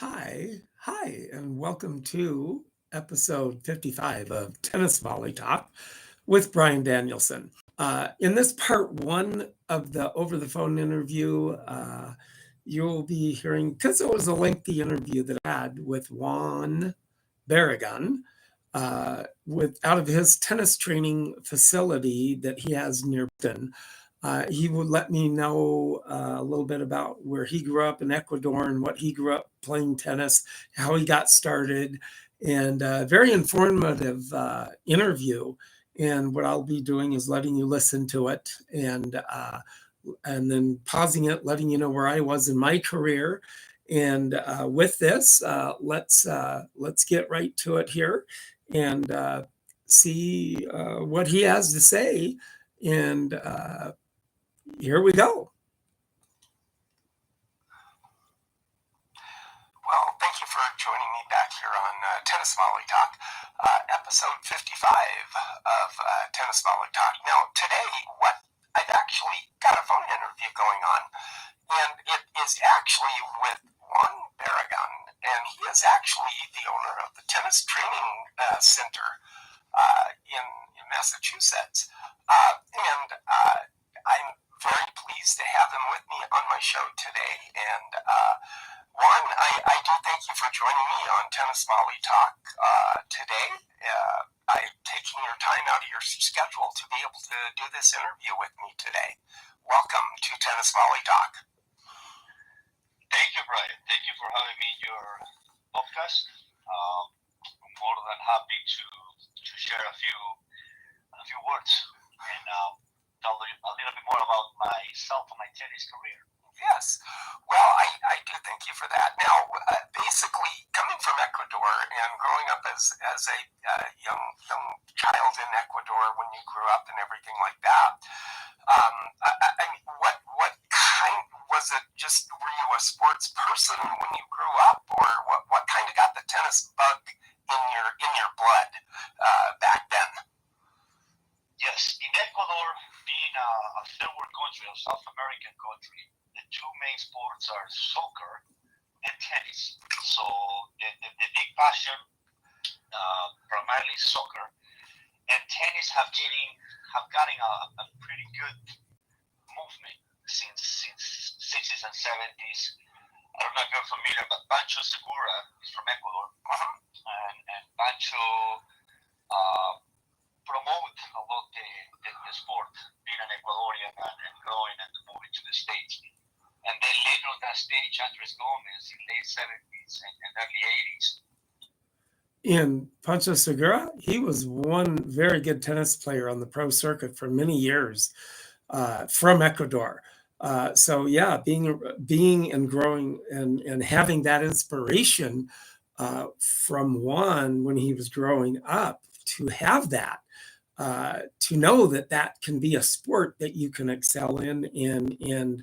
Hi, and welcome to episode 55 of Tennis Volley Talk with Brian Danielson. In this part one of the over the phone interview, you'll be hearing, because it was a lengthy interview that I had with Juan Barragan, with out of his tennis training facility that he has near Boston. He would let me know a little bit about where he grew up in Ecuador and what he grew up playing tennis, how he got started, and very informative interview. And what I'll be doing is letting you listen to it and then pausing it, letting you know where I was in my career. And with this, let's get right to it here and see what he has to say. And here we go. Well, thank you for joining me back here on Tennis Volley Talk, episode 55 of Tennis Volley Talk. Now, today, I've actually got a phone interview going on, and it is actually with Juan Barragan, and he is actually the owner of the Tennis Training Center in Massachusetts. And I'm very pleased to have him with me on my show today. And Juan, I do thank you for joining me on Tennis Volley Talk today. I'm taking your time out of your schedule to be able to do this interview with me today. Welcome to Tennis Volley Talk. Thank you, Brian. Thank you for having me in your podcast. I'm more than happy to share a few words and tell you a little bit more about myself and my tennis career. Yes. Well, I do thank you for that. Now, basically, coming from Ecuador and growing up as a young child in Ecuador when you grew up and everything like that, I mean, what kind was it? Just were you a sports person when you grew up, or what kind of got the tennis bug in your blood back then? Yes, in Ecuador, being a third world country, a South American country, the two main sports are soccer and tennis. So the big passion, primarily soccer, and tennis have gotten a pretty good movement since 60s and 70s. I don't know if you're familiar, but Pancho Segura is from Ecuador, and Pancho promote a lot the sport, being an Ecuadorian and growing and moving to the States. And then later on that stage, Andres Gomez in late 70s and early 80s. And Pancho Segura, he was one very good tennis player on the pro circuit for many years from Ecuador. So yeah, being and growing and having that inspiration from Juan when he was growing up, to have that, to know that can be a sport that you can excel in and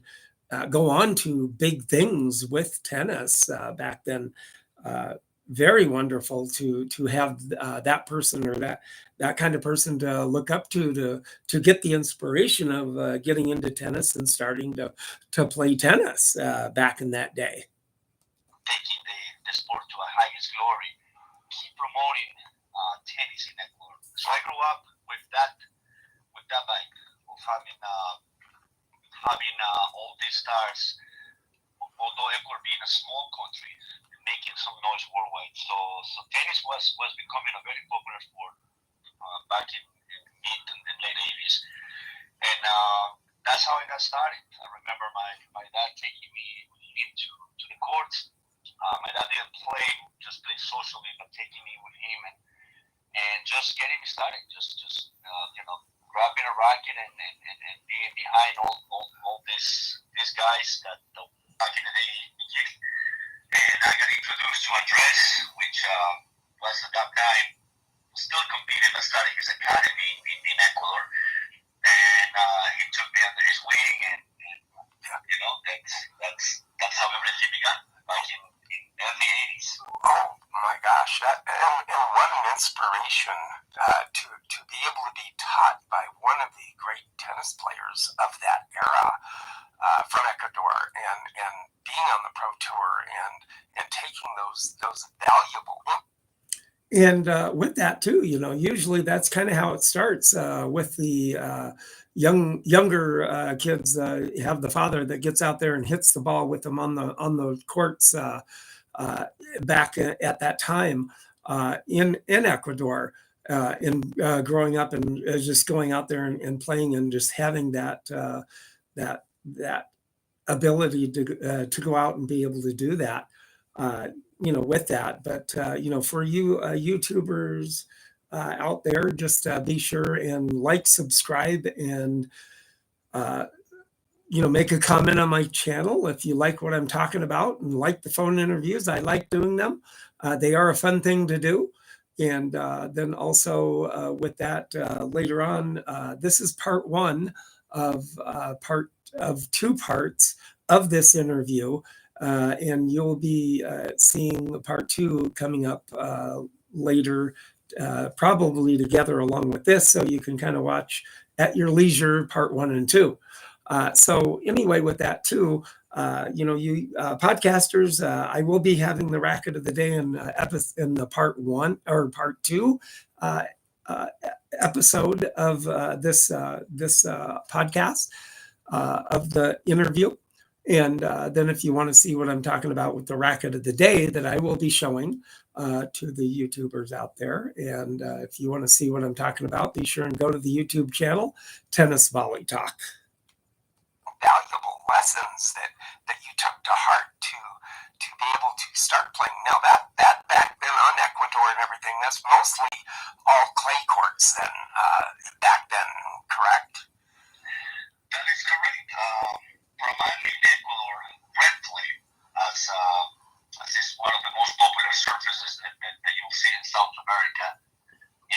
go on to big things with tennis back then. Very wonderful to have that person or that kind of person to look up to get the inspiration of getting into tennis and starting to play tennis back in that day. Taking the sport to a highest glory, keep promoting tennis in Ecuador. So I grew up with that vibe of having all these stars, although Ecuador being a small country, making some noise worldwide. So tennis was becoming a very popular sport back in mid and late 80s. And that's how I got started. I remember my dad taking me to the courts. My dad didn't play, just play socially, but taking me with him and just getting me started. Just grabbing a racket and being behind all these guys that back in the day began. And I got introduced to Andres, which was at that time still competing but starting his academy in Ecuador. And he took me under his wing, and that's how everything began back in early 80s. Oh my gosh, and what an inspiration to be able to be taught by one of the great tennis players of that era from Ecuador, and be being on the pro tour and taking those valuable. And with that too, usually that's kind of how it starts with the younger kids. Have the father that gets out there and hits the ball with them on the courts back at that time in Ecuador. In growing up and just going out there and playing and just having that ability to go out and be able to do that. With that. But, for you YouTubers out there, just be sure and subscribe, and, make a comment on my channel if you like what I'm talking about and like the phone interviews. I like doing them. They are a fun thing to do. And then also with that, later on, this is part one of two parts of this interview. And you'll be seeing part two coming up later, probably together along with this, so you can kind of watch at your leisure part one and two. So anyway, with that too, you podcasters, I will be having the racket of the day in the part one or part two episode of this podcast of the interview. And then if you want to see what I'm talking about with the racket of the day that I will be showing to the YouTubers out there. And if you want to see what I'm talking about, be sure and go to the YouTube channel, Tennis Volley Talk. Valuable lessons that you took to heart to be able to start playing. Now that back then on Ecuador and everything, that's mostly all clay courts then, back then, correct? That is correct. Primarily in Ecuador, red clay as is one of the most popular surfaces that you'll see in South America.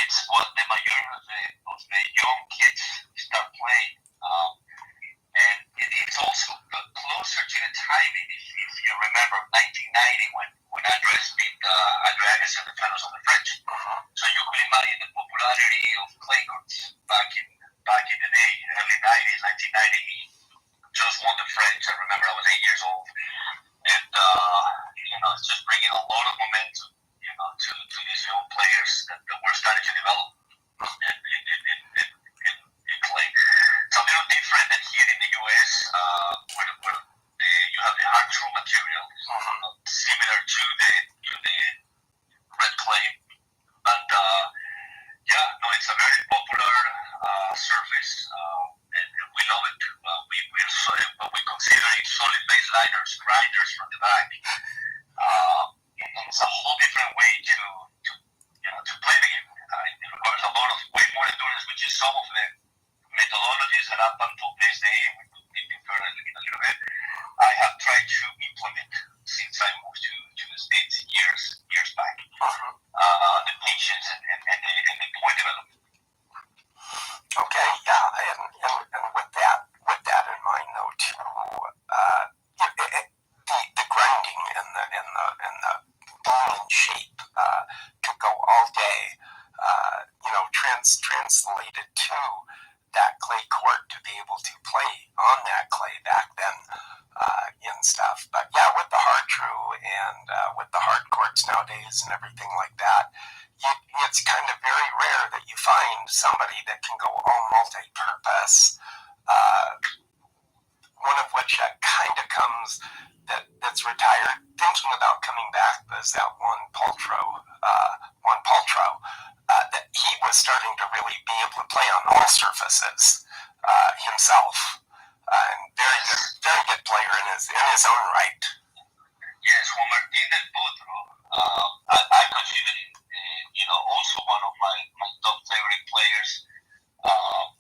It's what the majority of the young kids start playing. And it's also closer to the timing, if you remember 1990 when Andres beat Andre Agassi in the finals of the French. So you could imagine the popularity of clay courts back in the day, early 90s, 1990. Just won the French. I remember I was 8 years old, and it's just bringing a lot of momentum, to these young players that were starting to develop in clay. It's a little different than here in the U.S., where you have the hard true material, similar to the red clay, but it's a very popular surface. And we love it. What we consider solid base liners, grinders from the back. And it's a whole different way to play the game. It requires way more endurance, which is some of the methodologies that up until this day, we could defer a little bit, I have tried to implement since I moved to the States years back. The patience and the point development. Okay, yeah, and with that in mind, though, too, the grinding and the ball and shape could go all day. Translated to that clay court to be able to play on that clay back then, and stuff. But yeah, with the hard true and with the hard courts nowadays and everything like that, it's kind of very rare that you find somebody that can go all multi-purpose. One of which kind of comes that's retired, thinking about coming back, was that Juan Paltrow, that he was starting to really be able to play on all surfaces himself. And very good player in his own right. Yes, Juan Martín del Potro, I consider him, also one of my top favorite players of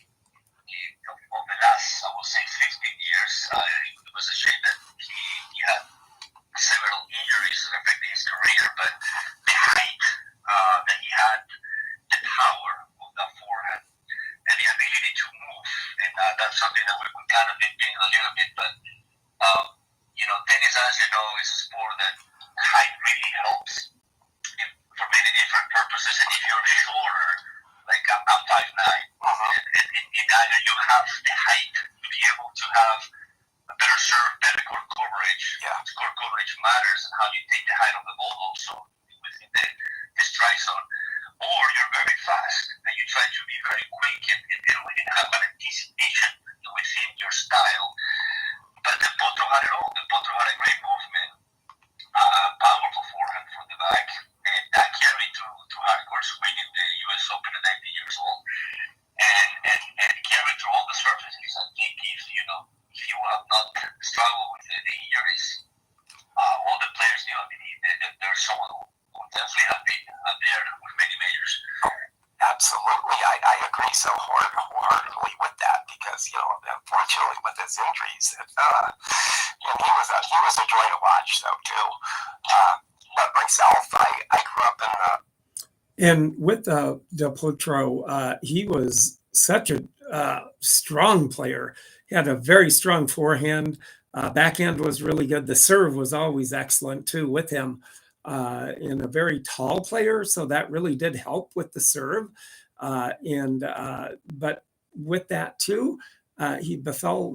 the last, I would say, 15 years. It was a shame that he had several injuries that affected his career, but the height that he had, the power of that forehand, and the ability to move, and that's something that we could kind of nitpick a little bit, but tennis, as you know, is a sport that height really helps for many different purposes, and if you're shorter, like I'm 5'9", and either you have the height to be able to have a better serve, better court coverage. Yeah. Court coverage matters, and how you take the height of the ball also within the strike zone. Or you're very fast and you try to be very quick and have an anticipation within your style. But the Potro had it all. The Potro had a great movement, powerful forehand from the back, and that carried to hardcourts, winning the U.S. Open at 90 years old, and carried through all the surfaces. I think if you have not struggled with the injuries, all the players knew. I mean, there's someone who definitely have been there with many majors. Absolutely, I agree so wholeheartedly with that, because unfortunately with his injuries, he was a joy to watch though too. But myself, I grew up in the. And with Del Potro, he was such a strong player. He had a very strong forehand. Backhand was really good. The serve was always excellent too with him. And a very tall player, so that really did help with the serve. But with that too, he fell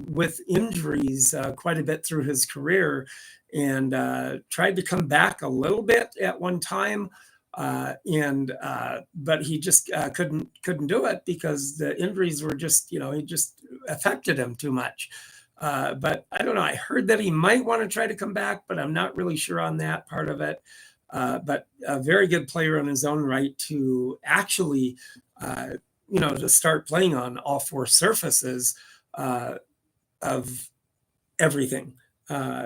with injuries quite a bit through his career, and tried to come back a little bit at one time, but he just couldn't do it because the injuries were just he just affected him too much. But I don't know. I heard that he might want to try to come back, but I'm not really sure on that part of it. But a very good player in his own right to actually, to start playing on all four surfaces of everything.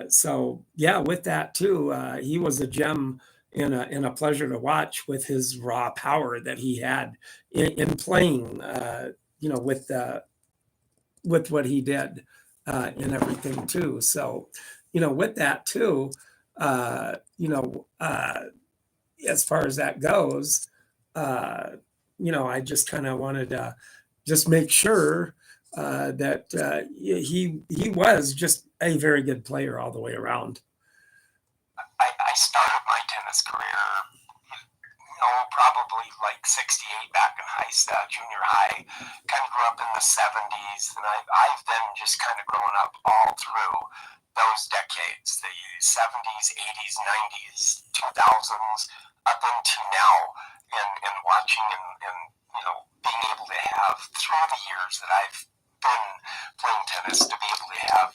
So yeah, with that too, he was a gem and a pleasure to watch with his raw power that he had in playing, with what he did. And everything too. So, with that too, as far as that goes, I just kind of wanted to just make sure that he was just a very good player all the way around. I started my tennis career, probably like 68 back in junior high. Kind of grew up in the 70s, and I've been just kind of growing up all through those decades, the 70s, 80s, 90s, 2000s, up into now, and watching and being able to have, through the years that I've been playing tennis, to be able to have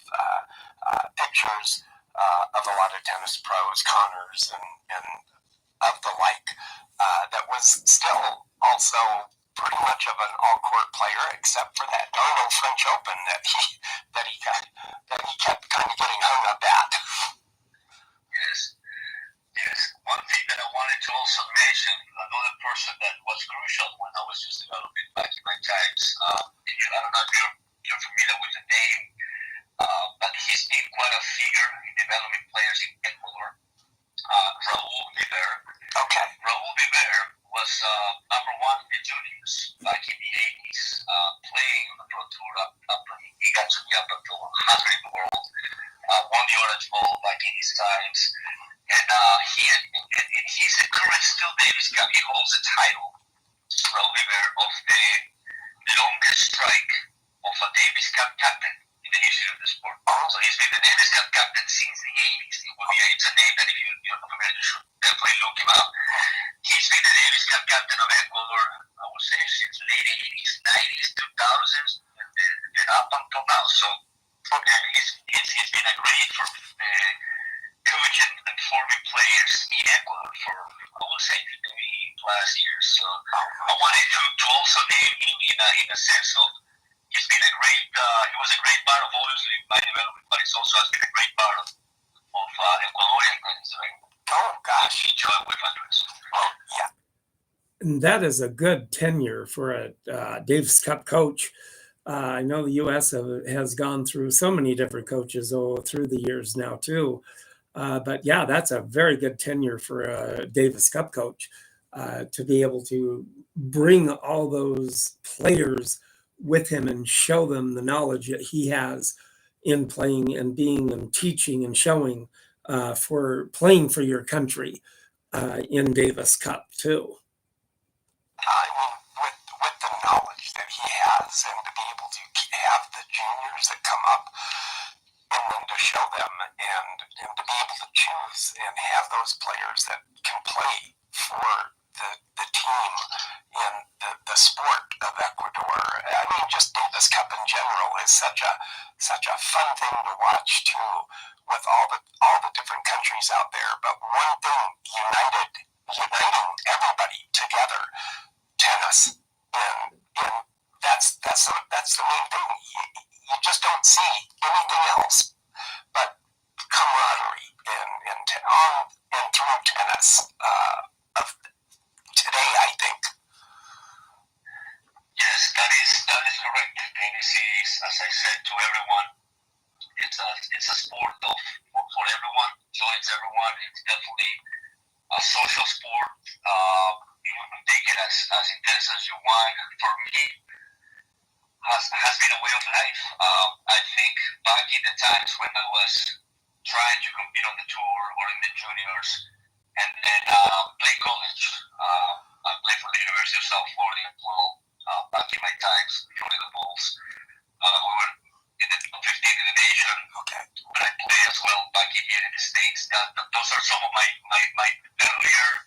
pictures of a lot of tennis pros, Connors, and of the like, that was still also pretty much of an all-court player, except for that darn old French Open that he kept kind of getting hung up at. Yes. One thing that I wanted to also mention, another person that was crucial when I was just developing back in my times. I don't know if you're familiar with the name, but he's been quite a figure in developing players in Ecuador. Raúl Viver. Okay. Raúl Viver was number one in the juniors back in the 80s, playing on the Pro Tour he got to be up until 100 in the world, won the Orange Bowl back in his times, and he's a current still Davis Cup. He holds the title, Raúl Viver, of the longest strike of a Davis Cup captain in the history of the sport. So he's been the Davis Cup captain since the 80s. It's a name that if you're not familiar, you should definitely look him up. He's been the Davis Cup captain of Ecuador, I would say, since late 80s, 90s, 2000s, and up until now. So he's been a great coach and forming players in Ecuador for, I would say, 30+ years. So I wanted to also name him in a sense of he's been a great, he was a great part of obviously my development, but he's also has been a great part of Ecuadorian tennis. Oh gosh, enjoy with hundreds. Well, yeah. And that is a good tenure for a Davis Cup coach. I know the U.S. has gone through so many different coaches through the years now too. But yeah, that's a very good tenure for a Davis Cup coach to be able to bring all those players with him and show them the knowledge that he has in playing and being and teaching and showing for playing for your country in Davis Cup too. I mean, with the knowledge that he has, and to be able to have the juniors that come up them, and to be able to choose and have those players that can play for the team in the sport of Ecuador. I mean, just Davis Cup in general is such a fun thing to watch too, with all the different countries out there. But one thing uniting everybody together, tennis, and that's the main thing. You just don't see anything else but camaraderie and through tennis of today, I think. Yes, that is correct. Tennis is, as I said to everyone, it's a sport for everyone, joins everyone. It's definitely a social sport. You can take it as intense as you want. For me, has been a way of life. I think back in the times when I was trying to compete on the tour or in the juniors, and then play college. I played for the University of South Florida as well. Back in my times, Florida the Bulls. We were in the top 15 in the nation. Okay. But I play as well back here in the States. Those are some of my earlier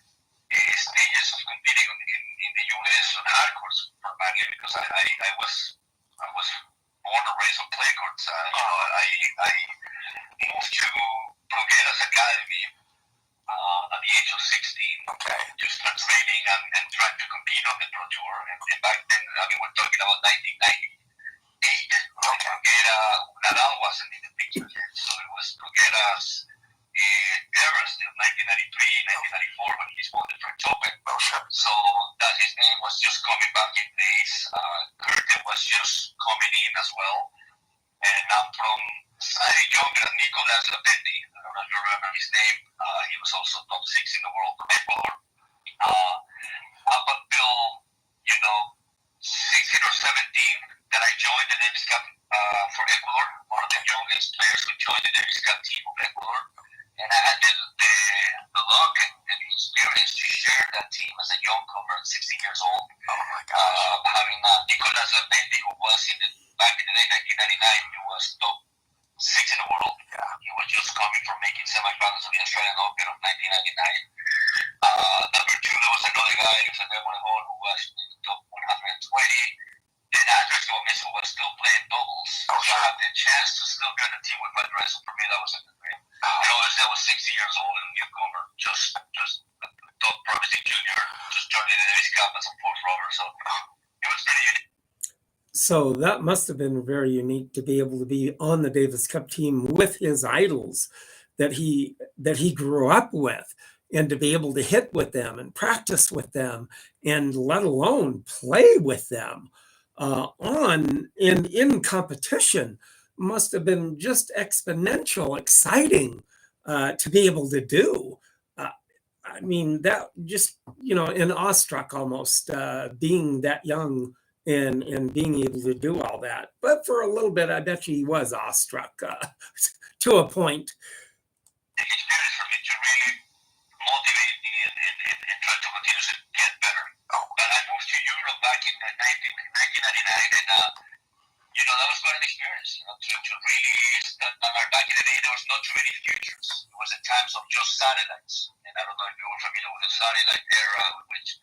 stages of competing in the US on hard courts primarily, because I was born and raised on clay courts. I moved to Bruguera's Academy at the age of 16. Okay. To start training and trying to compete on the Pro Tour. And back then, I mean, we're talking about 1998. Okay. Nadal wasn't in the picture yet. So it was Bruguera's era still, 1993, 1994, when he's won the French Open. Oh, sure. So that his name was just coming back in place. Curtin was just coming in as well. And from slightly younger than Nicolas Lapetti, I don't know if you remember his name, he was also top 6 in the world from Ecuador. Up until, 16 or 17, that I joined the Davis Cup for Ecuador, one of the youngest players who joined the Davis Cup team of Ecuador. And I had the luck and the experience to share that team as a youngcomer at 16 years old. Oh my gosh. Having Nicolas Lapetti, who was back in the day, 1999, he was top 6 in the world. Yeah. He was just coming from making semifinals of the Australian Open of 1999. Number 2, there was another guy, Xavier Morejón, who was in the top 120. Then Andres Gomez, who was still playing doubles. Oh, so I had the chance to still be on the team with Andres. So for me, that was a good dream. And obviously, I was 60 years old and newcomer, just top promising junior, just joining the Davis Cup as a fourth rower. So it was pretty unique. So that must have been very unique to be able to be on the Davis Cup team with his idols that he grew up with, and to be able to hit with them and practice with them, and let alone play with them in competition, must have been just exponential exciting to be able to do. I mean, that just, in awestruck almost, being that young and being able to do all that. But for a little bit, I bet you he was awestruck to a point. The experience for me to really motivate me and try to continuously get better. But I moved to Europe back in 1999, and that was quite an experience. To really back in the day, there was not too many futures. It was at times of just satellites, and I don't know if you were familiar with the satellite era, which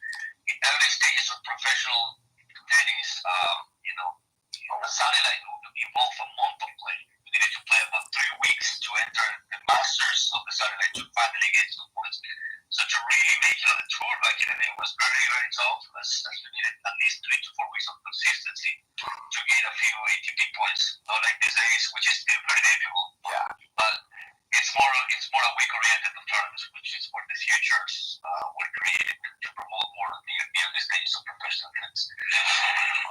in early stages of professional tennis, a satellite would involve a month of play. You needed to play about 3 weeks to enter the masters of the satellite to finally get to the points. So to really make it on the tour back in the day was very, very tough, as you needed at least 3 to 4 weeks of consistency to get a few ATP points. Not like these days, which is still very difficult. Yeah. But it's more a week-oriented tournaments, which is where the futures were created to promote more the early stages of professional tennis.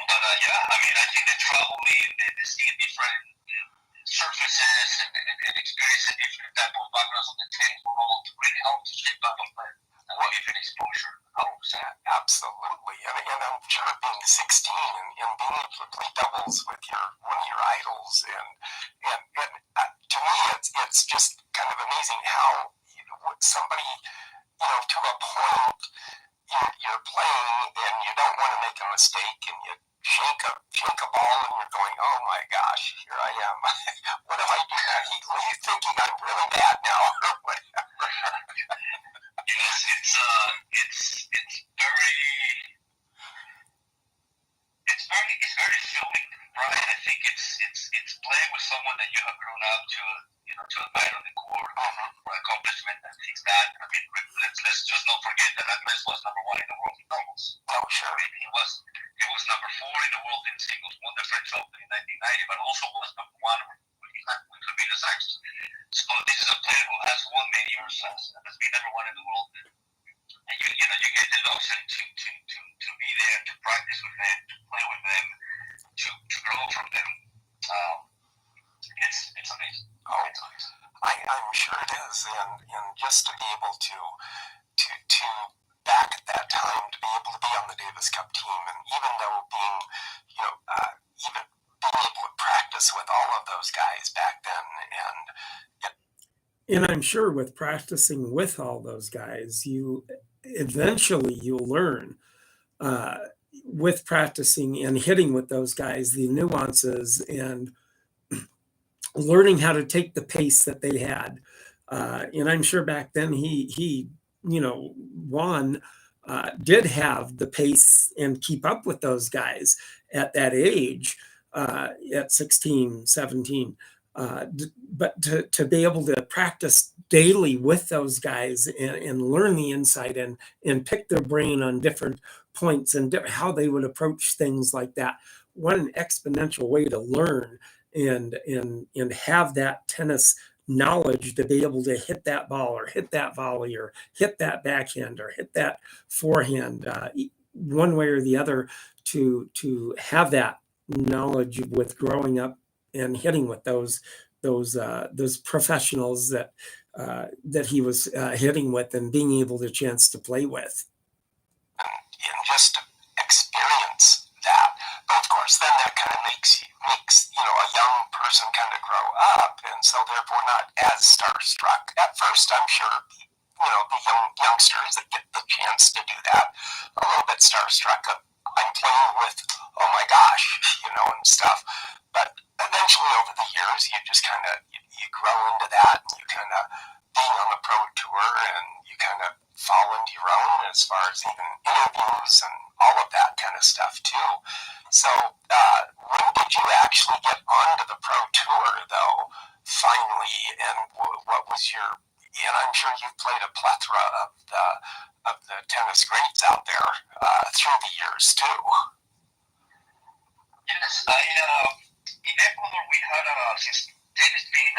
But I think the traveling, the seeing different surfaces and experiencing different type of backgrounds on the tennis world really helped to shape up a player and give an exposure. Absolutely. And I'm sure being 16 and being able to play doubles with one of your idols, and to me, it's just kind of amazing how somebody, to a point, you're playing and you don't want to make a mistake, and you shake a ball and you're going, oh my gosh, here I am. What am I doing? He's thinking I'm really bad now or whatever. Yes, it's very filling, Brian. I think it's playing with someone that you have grown up to admire on the court for accomplishment and things that. I mean, let's just not forget that Agnes was number one in the world in doubles. Oh, sure. I mean, he was number four in the world in singles, won the French Open in 1990, but also was number one when he had with Camila Sachs. So this is a player who has won many years, has been number one in the world. And you get the luxury to be there, to practice with them, to play with them, to grow from them. It's amazing. Oh, it's amazing. I'm sure it is, and just to be able to back at that time to be able to be on the Davis Cup team, and even though being even being able to practice with all of those guys back then, and I'm sure with practicing with all those guys, you'll learn with practicing and hitting with those guys the nuances and learning how to take the pace that they had. And I'm sure back then he Juan did have the pace and keep up with those guys at that age, at 16, 17. But to be able to practice daily with those guys and learn the insight and pick their brain on different points and how they would approach things like that. What an exponential way to learn and have that tennis knowledge to be able to hit that ball or hit that volley or hit that backhand or hit that forehand, one way or the other, to have that knowledge with growing up and hitting with those professionals that he was hitting with and being able to chance to play with. And just to experience that. But of course, then that kind of makes a young person kind of grow up, and so therefore not as starstruck. At first, I'm sure, the youngsters that get the chance to do that, a little bit starstruck. I'm playing with, oh my gosh, and stuff. But eventually, over the years, you just kind of you grow into that, and you kind of being on the pro tour, and you kind of fall into your own as far as even interviews and all of that kind of stuff too. So when did you actually get onto the pro tour, though, finally, and what was your, and I'm sure you've played a plethora of the tennis greats out there through the years too. Yes, in Ecuador we had, since tennis being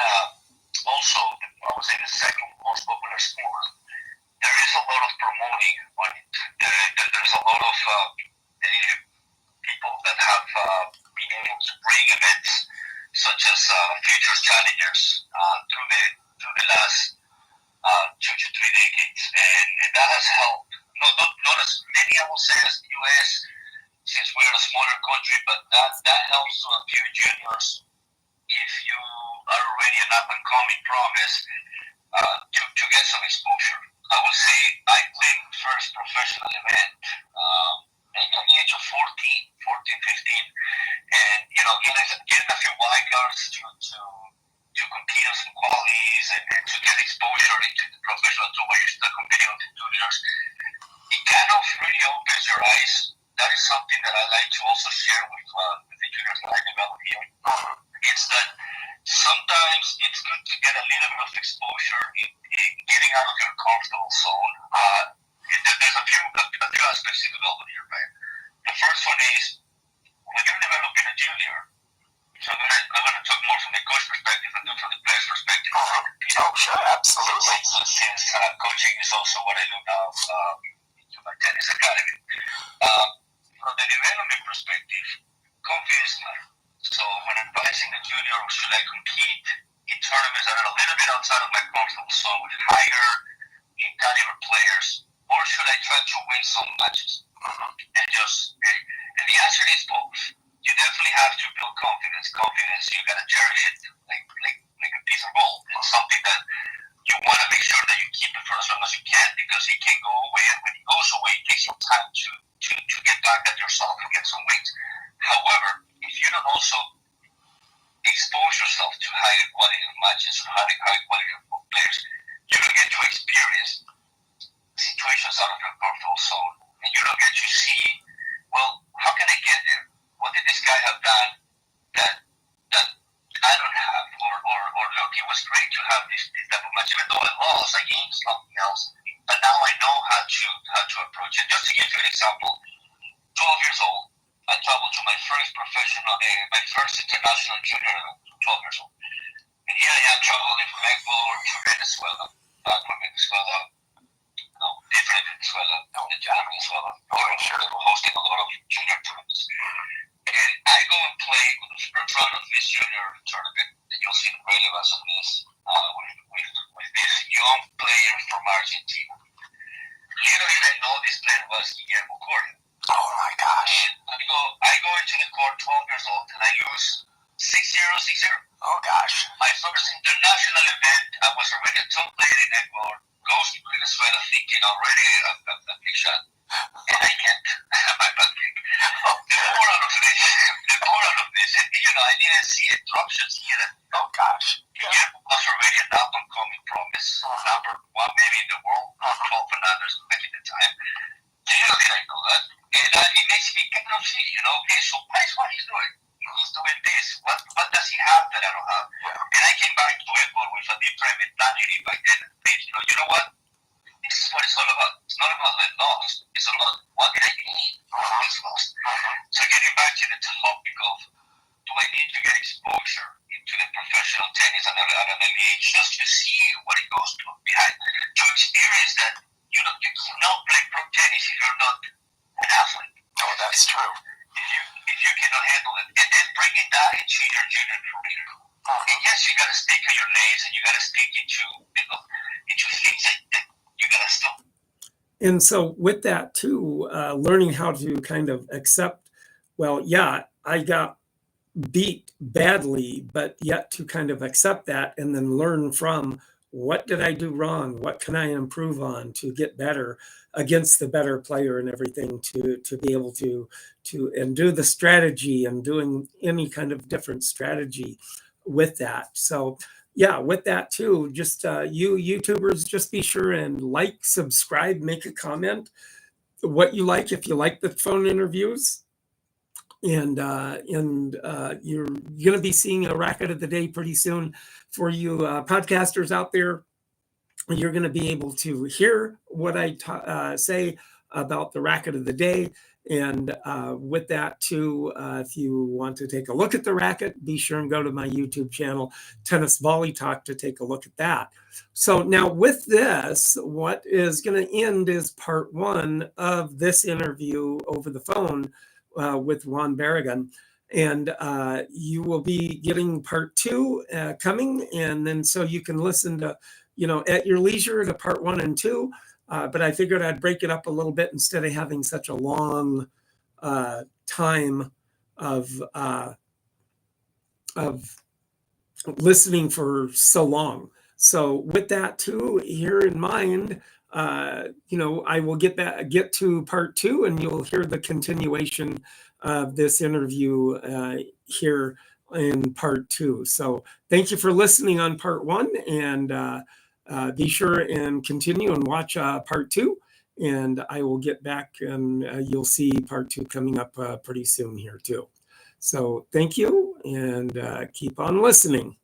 also, I would say, the second most popular sport, there is a lot of promoting on it. There's a lot of people that have been able to bring events such as Futures Challengers through the last 2 to 3 decades, and that has helped. Not as many, I will say, as the U.S., since we're a smaller country, but that helps to a few juniors if you are already an up-and-coming promise to get some exposure. I would say I played first professional event at the age of 14, 15, and getting a few wild cards to compete on some qualities and to get exposure into the professional tour where you're still competing on the juniors. It kind of really opens your eyes. That is something that I like to also share with the juniors that I develop here. It's that sometimes it's good to get a little bit of exposure in getting out of your comfortable zone. There's a few aspects to develop here, right? The first one is when you're developing a junior. So I'm going to talk more from the coach perspective and then from the player's perspective. Oh, sure, absolutely. Since coaching is also what I do now to my tennis academy. From the development perspective, confidence matters. So when advising the junior, should I compete in tournaments that are a little bit outside of my comfortable zone with higher in caliber players, or should I try to win some matches? And the answer is both. You definitely have to build confidence. Confidence, you gotta cherish it like a piece of gold. It's something that you want to make sure that you keep it for as long as you can, because it can go away, and when it goes away, it takes some time to get back at yourself and get some wins. players, you don't get to experience situations out of your comfort zone, and you don't get to see, well, how can I get there? What did this guy have done that I don't have? Or look, it was great to have this type of match. Even though I lost, I gained something else. But now I know how to approach it. Just to give you an example, 12 years old, I traveled to my first international junior event, 12 years old. And here I am traveling from Ecuador to Venezuela. Not from Venezuela, no, different Venezuela, no, the Japan Venezuela. Sure, they were hosting a lot of junior tournaments. And I go and play with the first round of this junior tournament, and you'll see the relevance of this with this young player from Argentina. Little did I know this player was Guillermo Coria. Oh my gosh. And I go into the court 12 years old, and I lose 6-0, 6-0. Oh gosh. My first international event, I was already a top player in Ecuador, goes to Venezuela thinking already a big shot. And I can't have my butt kick. The moral of this, and I didn't see interruptions here. Oh gosh. Guillermo was already an up-and-coming promise, number one maybe in the world, 12 Fernandez back in the time. Little did I know that. And it makes me kind of see, okay, so what is what he's doing? He's doing this. What does he have that I don't have? Yeah. And I came back to Ecuador with a different mentality back then. You know what? This is what it's all about. It's not about the loss. It's about what did I need from this loss. So getting back to the topic of, do I need to get exposure into the professional tennis at an early age just to see what it goes behind, to experience that you cannot play pro tennis if you're not an athlete. Oh, that's true. If you cannot handle it, and then bringing that into your junior career. And yes, you gotta stick to your lanes, and you gotta stick into things that you gotta still. And so with that too, learning how to kind of accept, well, yeah, I got beat badly, but yet to kind of accept that and then learn from what did I do wrong? What can I improve on to get better against the better player and everything to be able to and do the strategy and doing any kind of different strategy with that. So yeah, with that too, just you YouTubers, just be sure and like, subscribe, make a comment what you like, if you like the phone interviews. And you're going to be seeing a racket of the day pretty soon for you podcasters out there. You're going to be able to hear what I say about the racket of the day. And with that too, if you want to take a look at the racket, be sure and go to my YouTube channel, Tennis Volley Talk, to take a look at that. So now with this, what is going to end is part one of this interview over the phone with Juan Barragan. And you will be getting part two coming. And then so you can listen to, at your leisure to part one and two. But I figured I'd break it up a little bit instead of having such a long time of listening for so long. So with that too here in mind, I will get to part two, and you'll hear the continuation of this interview here in part two. So thank you for listening on part one, and be sure and continue and watch part two, and I will get back, and you'll see part two coming up pretty soon here too. So thank you, and keep on listening.